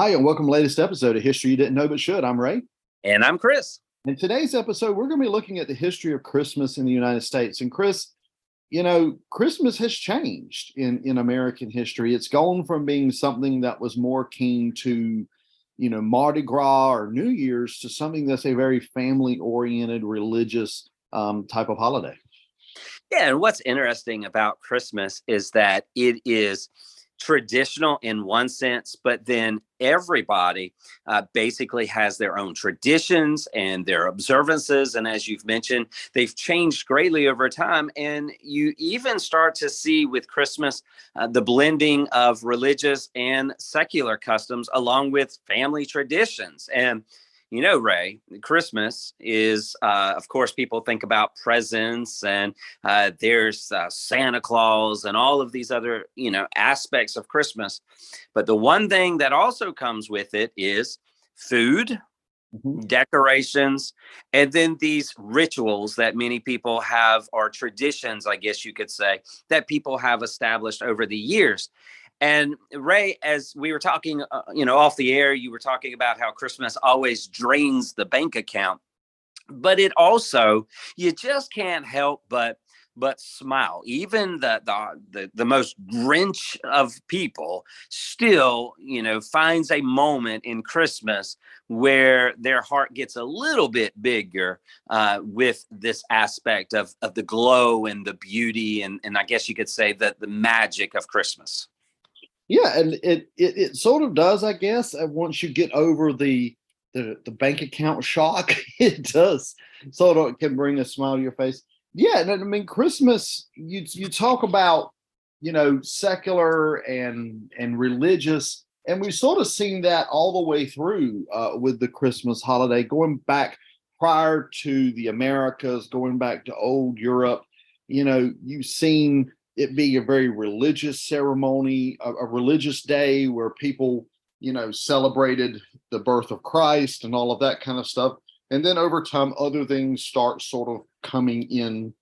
Hi, and welcome to the latest episode of History You Didn't Know But Should. I'm Ray. And I'm Chris. In today's episode, we're going to be looking at the history of Christmas in the United States. And Chris, Christmas has changed in American history. It's gone from being something that was more keen to, Mardi Gras or New Year's to something that's a very family-oriented, religious type of holiday. Yeah, and what's interesting about Christmas is that it is traditional in one sense, but then everybody basically has their own traditions and their observances. And as you've mentioned, they've changed greatly over time. And you even start to see with Christmas the blending of religious and secular customs along with family traditions. And Ray, Christmas is, of course, people think about presents and there's Santa Claus and all of these other, aspects of Christmas. But the one thing that also comes with it is food, decorations, and then these rituals that many people have, or traditions, I guess you could say, that people have established over the years. And Ray, as we were talking, off the air, you were talking about how Christmas always drains the bank account, but it also, you just can't help but smile. Even the most Grinch of people still, finds a moment in Christmas where their heart gets a little bit bigger with this aspect of the glow and the beauty, and I guess you could say that the magic of Christmas. Yeah, and it sort of does, I guess. Once you get over the bank account shock, it does sort of can bring a smile to your face. Yeah, and I mean Christmas. You talk about secular and religious, and we've sort of seen that all the way through with the Christmas holiday, going back prior to the Americas, going back to old Europe. You've seen it being a very religious ceremony, a religious day where people, celebrated the birth of Christ and all of that kind of stuff. And then over time, other things start sort of coming in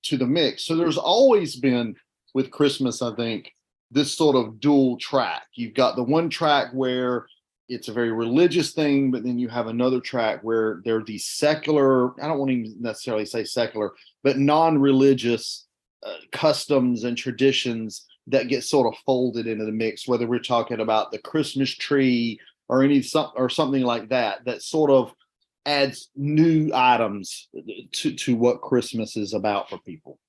to the mix. So there's always been with Christmas, I think, this sort of dual track. You've got the one track where it's a very religious thing, but then you have another track where there are these secular, I don't want to even necessarily say secular, but non-religious customs and traditions that get sort of folded into the mix, whether we're talking about the Christmas tree or something like that sort of adds new items to what Christmas is about for people.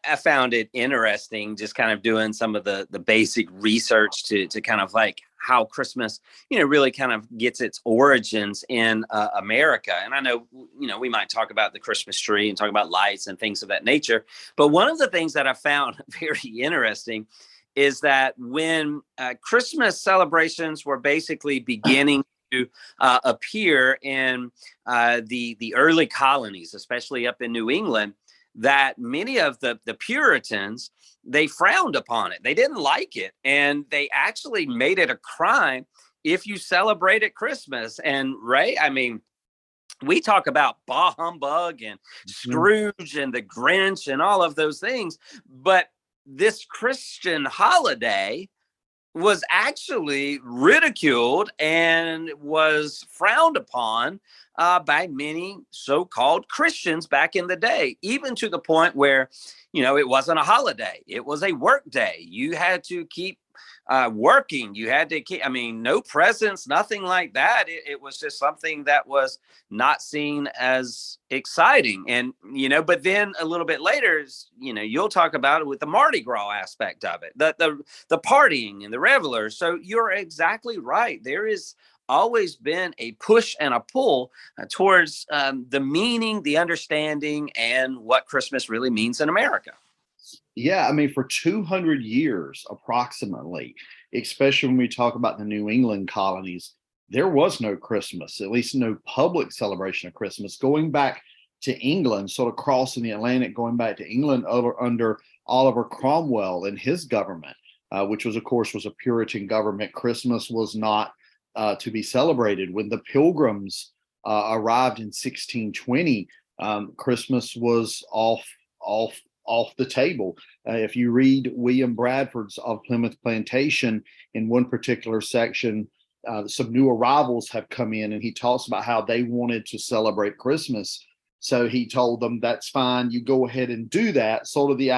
I found it interesting just kind of doing some of the basic research to kind of like how Christmas, really kind of gets its origins in America. And I know, we might talk about the Christmas tree and talk about lights and things of that nature. But one of the things that I found very interesting is that when Christmas celebrations were basically beginning to appear in the early colonies, especially up in New England, that many of the Puritans, they frowned upon it. They didn't like it. And they actually made it a crime if you celebrated Christmas. And Ray, I mean, we talk about bah humbug and Scrooge and the Grinch and all of those things. But this Christian holiday was actually ridiculed and was frowned upon by many so-called Christians back in the day, even to the point where, it wasn't a holiday. It was a work day. You had to keep working. You had to keep, no presents, nothing like that. It was just something that was not seen as exciting. And, but then a little bit later, you'll talk about it with the Mardi Gras aspect of it, the partying and the revelers. So you're exactly right. There is always been a push and a pull towards the meaning, the understanding, and what Christmas really means in America. Yeah, I mean, for 200 years, approximately, especially when we talk about the New England colonies, there was no Christmas, at least no public celebration of Christmas. Going back to England, sort of crossing the Atlantic, going back to England under Oliver Cromwell and his government, which was, of course, was a Puritan government. Christmas was not to be celebrated. When the Pilgrims arrived in 1620, Christmas was off off the table. If you read William Bradford's of Plymouth Plantation, in one particular section, some new arrivals have come in, and he talks about how they wanted to celebrate Christmas. So he told them, that's fine, you go ahead and do that. Sort of the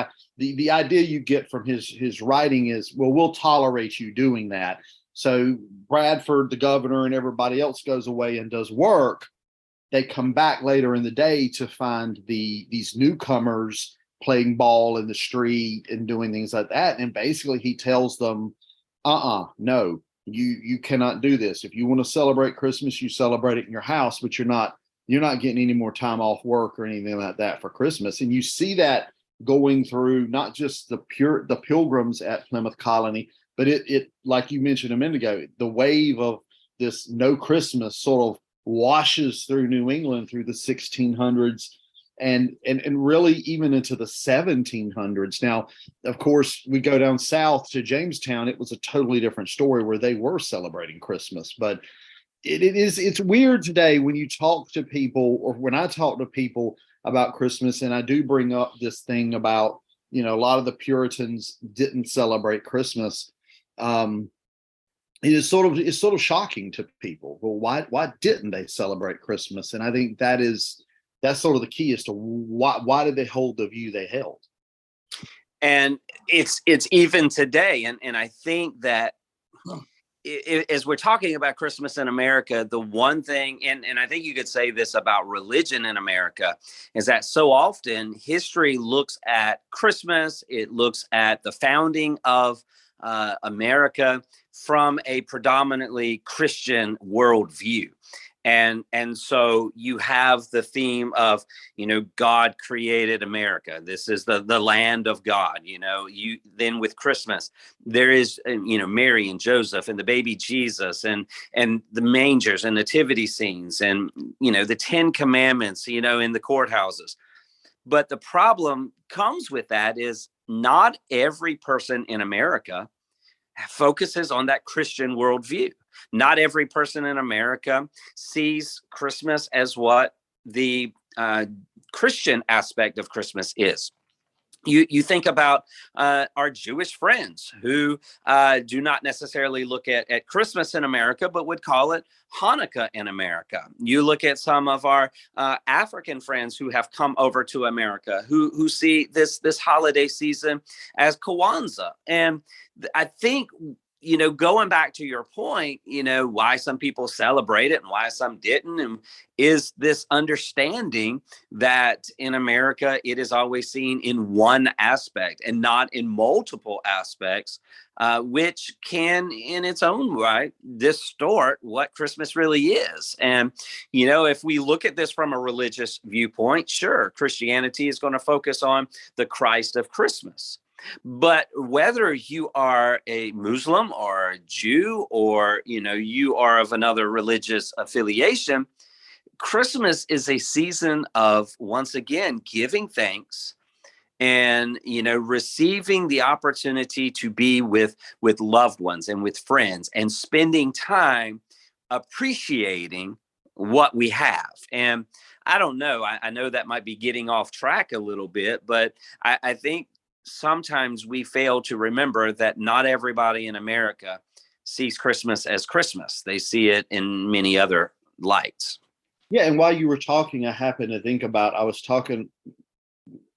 idea you get from his writing is, well, we'll tolerate you doing that. So Bradford, the governor, and everybody else goes away and does work. They come back later in the day to find these newcomers playing ball in the street and doing things like that. And basically he tells them, no, you cannot do this. If you want to celebrate Christmas, you celebrate it in your house, but you're not getting any more time off work or anything like that for Christmas. And you see that going through not just the pilgrims at Plymouth Colony, but it like you mentioned a minute ago, the wave of this no Christmas sort of washes through New England through the 1600s and really even into the 1700s. Now, of course, we go down south to Jamestown. It was a totally different story where they were celebrating Christmas. But it's weird today when you talk to people, or when I talk to people about Christmas, and I do bring up this thing about, a lot of the Puritans didn't celebrate Christmas. It's sort of shocking to people. Well, why didn't they celebrate Christmas? And I think that's sort of the key as to why did they hold the view they held. And it's even today, and I think that as we're talking about Christmas in America, the one thing, and I think you could say this about religion in America, is that so often history looks at Christmas, it looks at the founding of America from a predominantly Christian worldview. And so you have the theme of, God created America. This is the land of God. Then with Christmas, there is, Mary and Joseph and the baby Jesus and the mangers and nativity scenes and, the 10 Commandments, in the courthouses. But the problem comes with that is not every person in America focuses on that Christian worldview. Not every person in America sees Christmas as what the Christian aspect of Christmas is. You think about our Jewish friends who do not necessarily look at Christmas in America, but would call it Hanukkah in America. You look at some of our African friends who have come over to America who see this holiday season as Kwanzaa. And I think, going back to your point, why some people celebrate it and why some didn't, and is this understanding that in America, it is always seen in one aspect and not in multiple aspects, which can in its own right distort what Christmas really is. And, if we look at this from a religious viewpoint, sure, Christianity is going to focus on the Christ of Christmas. But whether you are a Muslim or a Jew or, you are of another religious affiliation, Christmas is a season of, once again, giving thanks and, receiving the opportunity to be with loved ones and with friends and spending time appreciating what we have. And I don't know, I know that might be getting off track a little bit, but I think sometimes we fail to remember that not everybody in America sees Christmas as Christmas. They see it in many other lights. Yeah. And while you were talking, I happened to think about, I was talking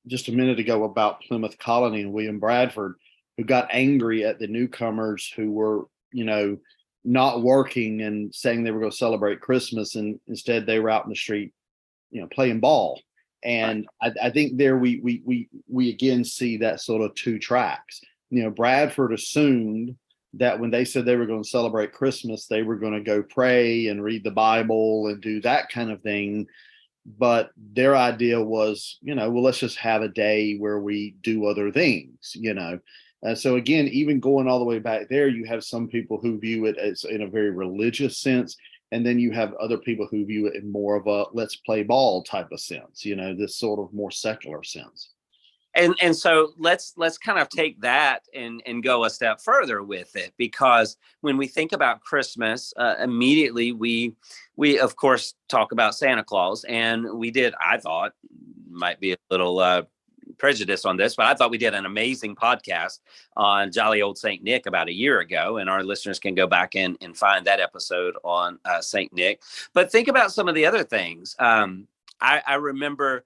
just a minute ago about Plymouth Colony and William Bradford, who got angry at the newcomers who were, not working and saying they were going to celebrate Christmas. And instead they were out in the street, playing ball. And I think there we again see that sort of two tracks. Bradford assumed that when they said they were going to celebrate Christmas, they were going to go pray and read the Bible and do that kind of thing. But their idea was, well, let's just have a day where we do other things, So again, even going all the way back there, you have some people who view it as in a very religious sense. And then you have other people who view it in more of a let's play ball type of sense, this sort of more secular sense. And so let's kind of take that and go a step further with it, because when we think about Christmas, immediately we of course talk about Santa Claus, and we did, I thought, might be a little prejudice on this, but I thought we did an amazing podcast on Jolly Old Saint Nick about a year ago, and our listeners can go back and find that episode on Saint Nick. But think about some of the other things. I remember,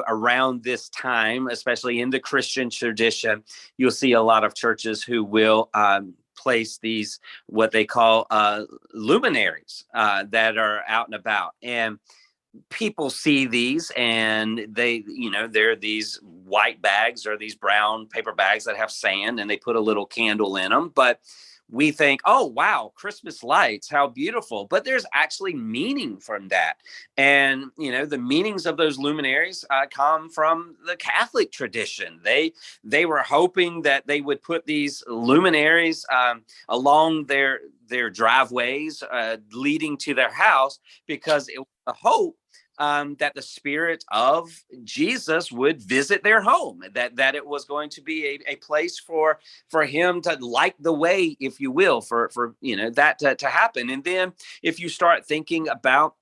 around this time, especially in the Christian tradition, you'll see a lot of churches who will place these, what they call luminaries that are out and about. And people see these and they're these white bags or these brown paper bags that have sand, and they put a little candle in them. But we think, oh, wow, Christmas lights, how beautiful. But there's actually meaning from that. And, the meanings of those luminaries come from the Catholic tradition. They were hoping that they would put these luminaries along their driveways leading to their house, because it was a hope that the spirit of Jesus would visit their home, that it was going to be a place for him to light the way, if you will, for that to happen. And then if you start thinking about,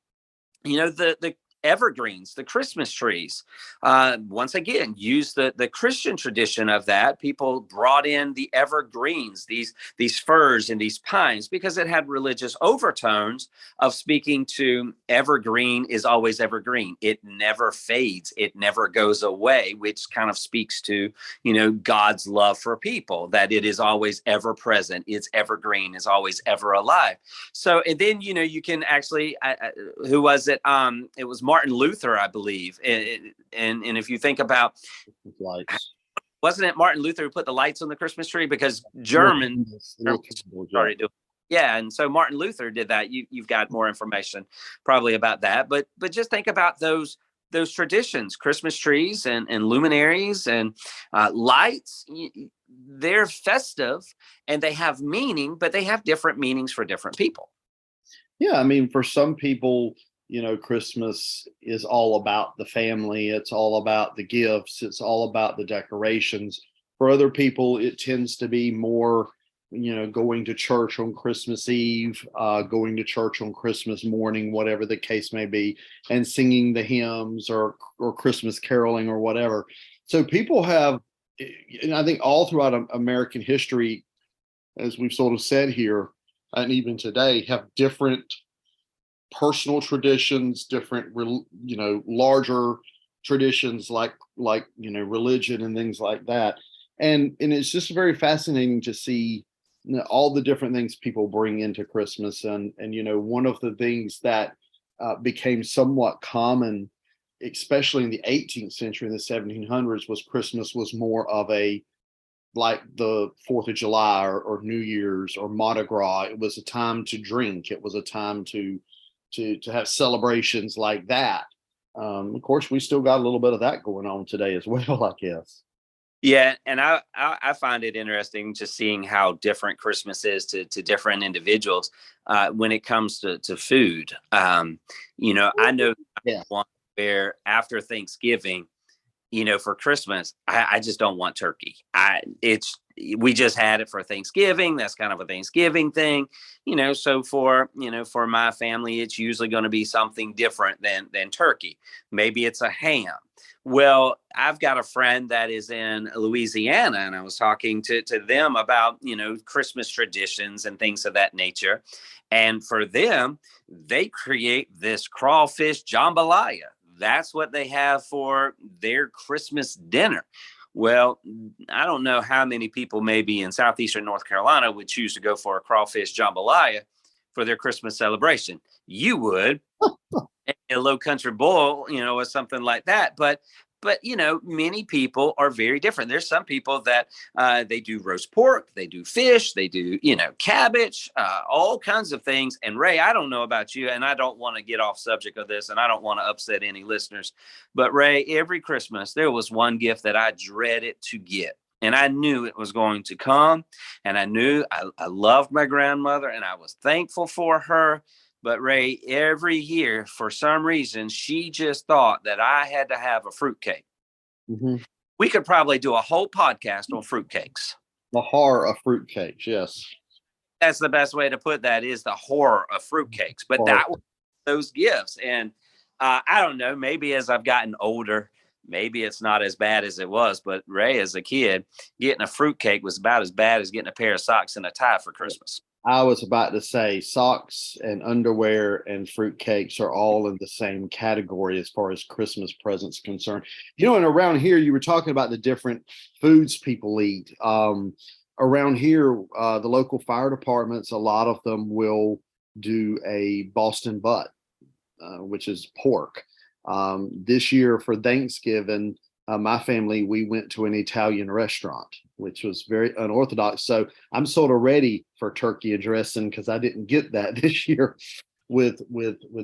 the evergreens, the Christmas trees, once again, use the Christian tradition of that. People brought in the evergreens, these firs and these pines, because it had religious overtones of speaking to evergreen is always evergreen. It never fades. It never goes away, which kind of speaks to, God's love for people, that it is always ever present. It's evergreen, is always ever alive. So, and then, you can actually, who was it? It was Martin Luther, I believe. And if you think about, lights. Wasn't it Martin Luther who put the lights on the Christmas tree? Because Germans started doing. Yeah, and so Martin Luther did that. You've got more information probably about that, but just think about those traditions, Christmas trees and luminaries and lights. They're festive and they have meaning, but they have different meanings for different people. Yeah, I mean, for some people, Christmas is all about the family. It's all about the gifts. It's all about the decorations. For other people, it tends to be more, going to church on Christmas Eve, going to church on Christmas morning, whatever the case may be, and singing the hymns or Christmas caroling or whatever. So people have, and I think all throughout American history, as we've sort of said here, and even today, have different personal traditions, different larger traditions like religion and things like that. And it's just very fascinating to see all the different things people bring into Christmas. And one of the things that became somewhat common, especially in the 18th century, in the 1700s, was Christmas was more of a, like the 4th of July or New Year's or Mardi Gras. It was a time to drink. It was a time to have celebrations like that. Of course, we still got a little bit of that going on today as well, I guess. Yeah, and I find it interesting just seeing how different Christmas is to different individuals when it comes to food. I know one where after Thanksgiving, for Christmas, I just don't want turkey. We just had it for Thanksgiving. That's kind of a Thanksgiving thing, so for my family, it's usually going to be something different than turkey. Maybe it's a ham. Well, I've got a friend that is in Louisiana, and I was talking to them about, Christmas traditions and things of that nature. And for them, they create this crawfish jambalaya. That's what they have for their Christmas dinner. Well, I don't know how many people maybe in southeastern North Carolina would choose to go for a crawfish jambalaya for their Christmas celebration. You would. A low country boil, or something like that. But many people are very different. There's some people that they do roast pork, they do fish, they do, cabbage, all kinds of things. And Ray, I don't know about you, and I don't want to get off subject of this, and I don't want to upset any listeners. But Ray, every Christmas, there was one gift that I dreaded to get. And I knew it was going to come. And I knew I loved my grandmother, and I was thankful for her. But Ray, every year, for some reason, she just thought that I had to have a fruitcake. Mm-hmm. We could probably do a whole podcast on fruitcakes. The horror of fruitcakes, yes. That's the best way to put that, is the horror of fruitcakes. But that was those gifts. And I don't know, maybe as I've gotten older, maybe it's not as bad as it was, but Ray, as a kid, getting a fruitcake was about as bad as getting a pair of socks and a tie for Christmas. I was about to say socks and underwear and fruitcakes are all in the same category as far as Christmas presents concerned. And around here, you were talking about the different foods people eat. Around here, the local fire departments, a lot of them will do a Boston butt, which is pork. This year for Thanksgiving, my family, we went to an Italian restaurant, which was very unorthodox. So I'm sort of ready for turkey and dressing because I didn't get that this year with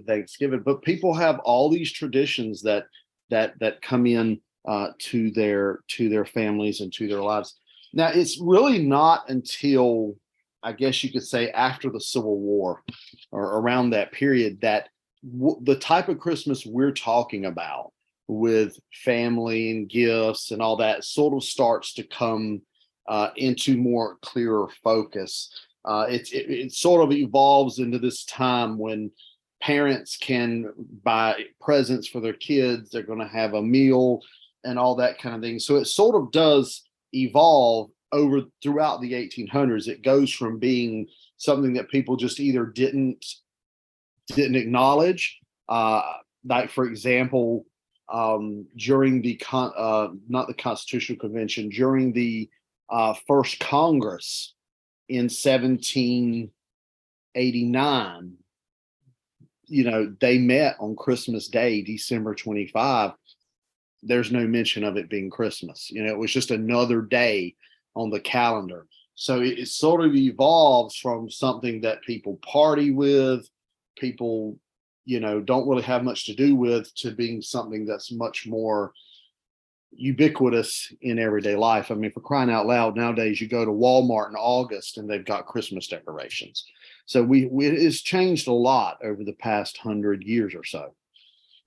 Thanksgiving. But people have all these traditions that come in to their families and to their lives. Now, it's really not until, I guess you could say, after the Civil War or around that period that the type of Christmas we're talking about with family and gifts and all that sort of starts to come into more clearer focus. It sort of evolves into this time when parents can buy presents for their kids. They're going to have a meal and all that kind of thing. So it sort of does evolve over throughout the 1800s. It goes from being something that people just either didn't acknowledge, like for example, during the not the Constitutional Convention, during the first Congress in 1789, they met on Christmas Day, December 25. There's no mention of it being Christmas. It was just another day on the calendar. So it sort of evolves from something that people party with, people don't really have much to do with, to being something that's much more ubiquitous in everyday life. I mean, for crying out loud, nowadays you go to Walmart in August and they've got Christmas decorations. So it has changed a lot over the past 100 years or so.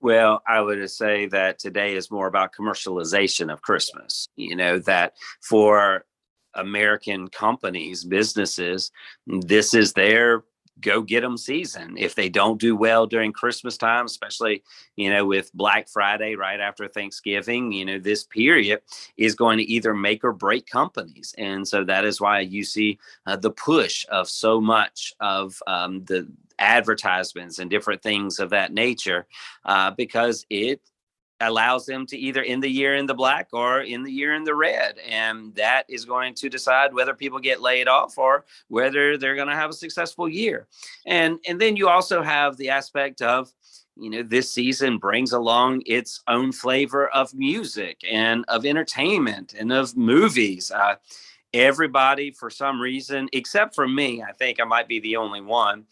Well, I would say that today is more about commercialization of Christmas, that for American companies, businesses, this is their go get them season. If they don't do well during Christmas time, especially, with Black Friday right after Thanksgiving, this period is going to either make or break companies. And so that is why you see the push of so much of the advertisements and different things of that nature, because it allows them to either end the year in the black or in the year in the red. And that is going to decide whether people get laid off or whether they're going to have a successful year. And then you also have the aspect of, this season brings along its own flavor of music and of entertainment and of movies. Everybody, for some reason, except for me, I think I might be the only one,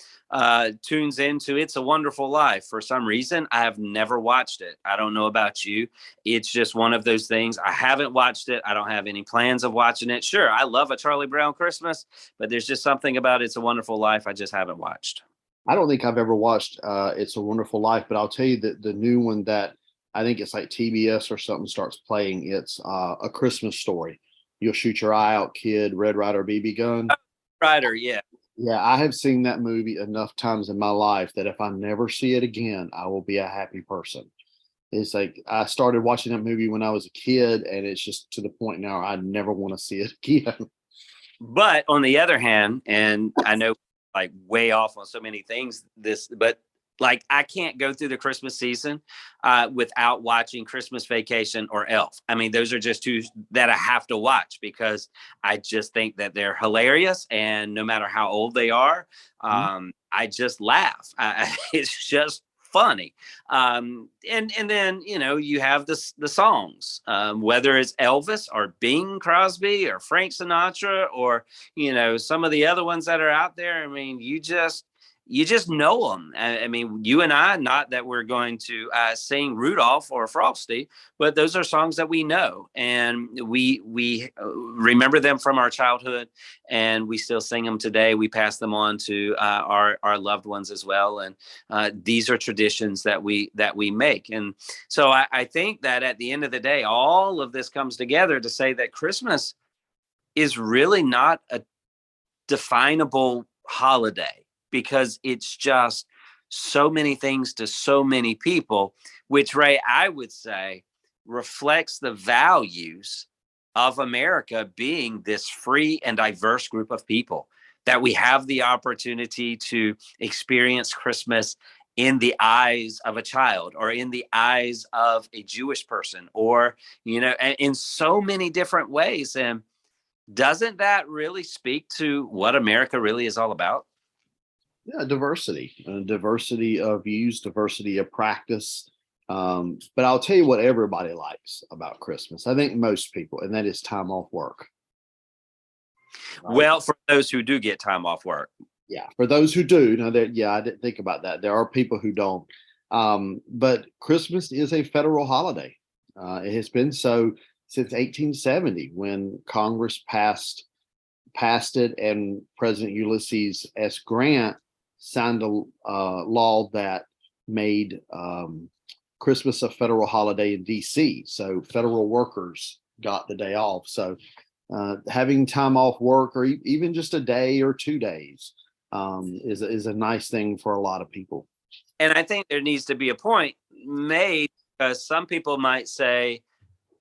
tunes into It's a Wonderful Life. For some reason, I have never watched it. I don't know about you. It's just one of those things. I haven't watched it. I don't have any plans of watching it. Sure, I love A Charlie Brown Christmas, but there's just something about It's a Wonderful Life I just haven't watched. I don't think I've ever watched It's a Wonderful Life, but I'll tell you that the new one that I think it's like TBS or something starts playing, it's A Christmas Story. You'll Shoot Your Eye Out, Kid, Red Ryder BB Gun. Ryder, yeah. Yeah, I have seen that movie enough times in my life that if I never see it again, I will be a happy person. It's like I started watching that movie when I was a kid, and it's just to the point now I never want to see it again. But on the other hand, and I know like way off on so many things, but like I can't go through the Christmas season without watching Christmas Vacation or Elf. I mean, those are just two that I have to watch because I just think that they're hilarious. And no matter how old they are, I just laugh. It's just funny. And then, you have the songs, whether it's Elvis or Bing Crosby or Frank Sinatra or, some of the other ones that are out there. I mean, you just know them. I mean, you and I, not that we're going to sing Rudolph or Frosty, but those are songs that we know. And we remember them from our childhood and we still sing them today. We pass them on to our loved ones as well. And these are traditions that we make. And so I think that at the end of the day, all of this comes together to say that Christmas is really not a definable holiday, because it's just so many things to so many people, which, Ray, I would say reflects the values of America being this free and diverse group of people, that we have the opportunity to experience Christmas in the eyes of a child, or in the eyes of a Jewish person, or, in so many different ways. And doesn't that really speak to what America really is all about? Yeah, diversity, diversity of views, diversity of practice. But I'll tell you what everybody likes about Christmas. I think most people, and that is time off work. Right? Well, for those who do get time off work. Yeah, for those who do, yeah, I didn't think about that. There are people who don't. But Christmas is a federal holiday. It has been so since 1870, when Congress passed it, and President Ulysses S. Grant signed a law that made Christmas a federal holiday in D.C. So federal workers got the day off. So having time off work, or even just a day or 2 days, is a nice thing for a lot of people. And I think there needs to be a point made, because some people might say,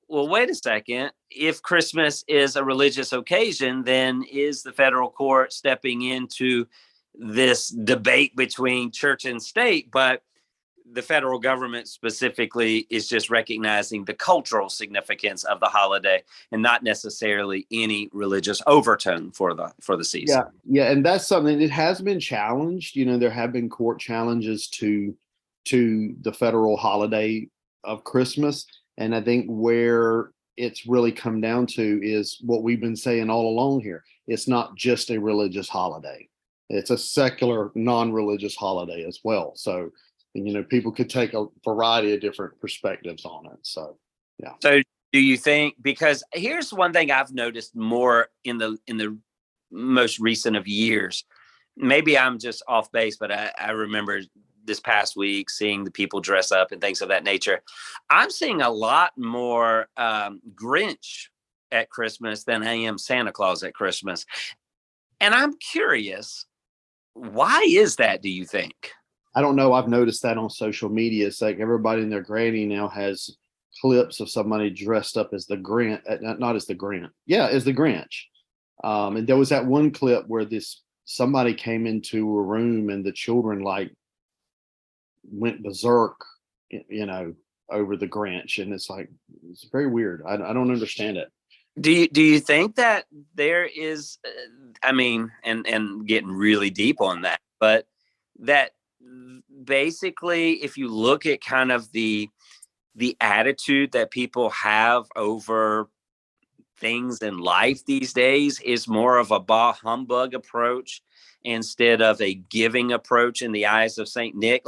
well, wait a second. If Christmas is a religious occasion, then is the federal court stepping into this debate between church and state? But the federal government specifically is just recognizing the cultural significance of the holiday, and not necessarily any religious overtone for the season. Yeah, and that's something that has been challenged. There have been court challenges to the federal holiday of Christmas, and I think where it's really come down to is what we've been saying all along here. It's not just a religious holiday; it's a secular, non-religious holiday as well. So, people could take a variety of different perspectives on it. So, yeah. So do you think, because here's one thing I've noticed more in the most recent of years, maybe I'm just off base, but I remember this past week seeing the people dress up and things of that nature. I'm seeing a lot more Grinch at Christmas than I am Santa Claus at Christmas. And I'm curious, why is that, do you think? I don't know. I've noticed that on social media. It's like everybody and their granny now has clips of somebody dressed up as the Grinch, not as the Grinch. Yeah, as the Grinch. And there was that one clip where somebody came into a room and the children went berserk, over the Grinch, and it's very weird. I don't understand it. Do you think that there is, and getting really deep on that, but that basically, if you look at kind of the attitude that people have over things in life these days is more of a bah humbug approach instead of a giving approach in the eyes of Saint Nick?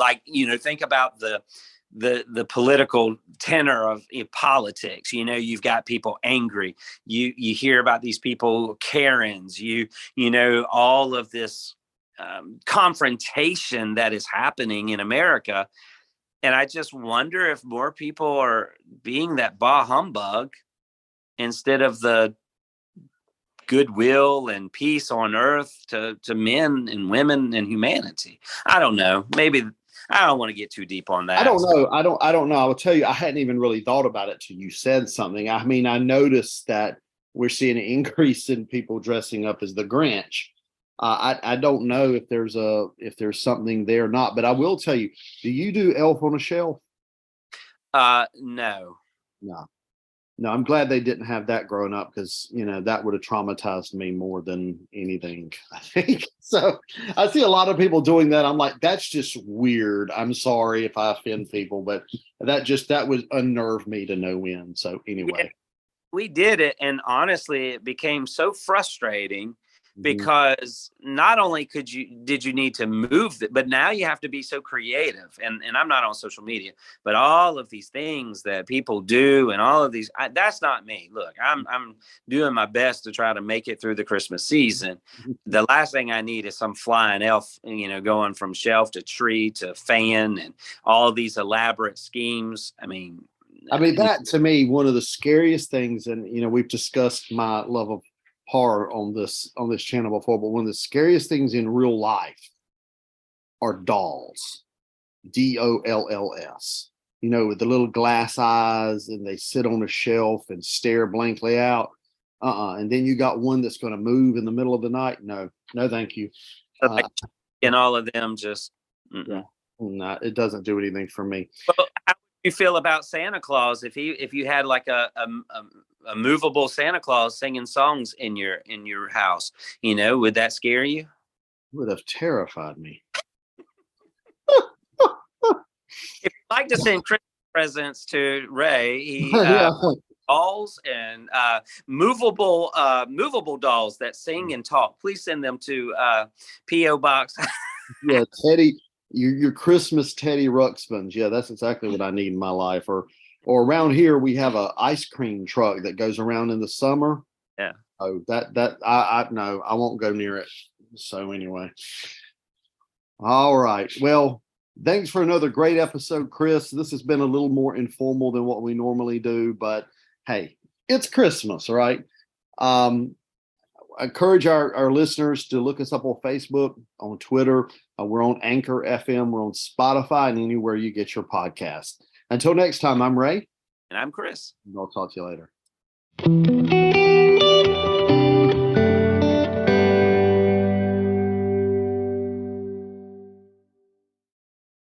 Think about the political tenor of politics. You've got people angry. You hear about these people Karens. All of this confrontation that is happening in America. And I just wonder if more people are being that bah humbug instead of the goodwill and peace on earth to men and women and humanity. I don't know. Maybe I don't want to get too deep on that. I don't know. I don't know. I will tell you, I hadn't even really thought about it till you said something. I mean, I noticed that we're seeing an increase in people dressing up as the Grinch. I don't know if there's something there or not, but I will tell you, do you do Elf on a Shelf? No. No, I'm glad they didn't have that growing up, because that would have traumatized me more than anything, I think. So I see a lot of people doing that. I'm like, that's just weird. I'm sorry if I offend people, but that would unnerve me to no end. So anyway, we did it, and honestly, it became so frustrating. Because not only did you need to move it, but now you have to be so creative. And I'm not on social media, but all of these things that people do and all of these, that's not me. Look, I'm doing my best to try to make it through the Christmas season. The last thing I need is some flying elf, going from shelf to tree to fan and all these elaborate schemes. I mean, that to me, one of the scariest things, and we've discussed my love of horror on this channel before, but one of the scariest things in real life are dolls. DOLLS. with the little glass eyes, and they sit on a shelf and stare blankly out. And then you got one that's going to move in the middle of the night. No, no, thank you. Like, and all of them just. Yeah, no, it doesn't do anything for me. Well, how do you feel about Santa Claus? If you had like a movable Santa Claus singing songs in your house, would that scare you? It would have terrified me. If you'd like to send Christmas presents to Ray, he Yeah. dolls and movable dolls that sing and talk. Please send them to P.O. Box. Yeah, Teddy, your Christmas Teddy Ruxpins. Yeah, that's exactly what I need in my life. Or around here we have a ice cream truck that goes around in the summer. Yeah. Oh, that I no, I won't go near it. So anyway. All right. Well, thanks for another great episode, Chris. This has been a little more informal than what we normally do, but hey, it's Christmas, right? I encourage our listeners to look us up on Facebook, on Twitter. We're on Anchor FM. We're on Spotify and anywhere you get your podcast. Until next time, I'm Ray. And I'm Chris. And I'll talk to you later.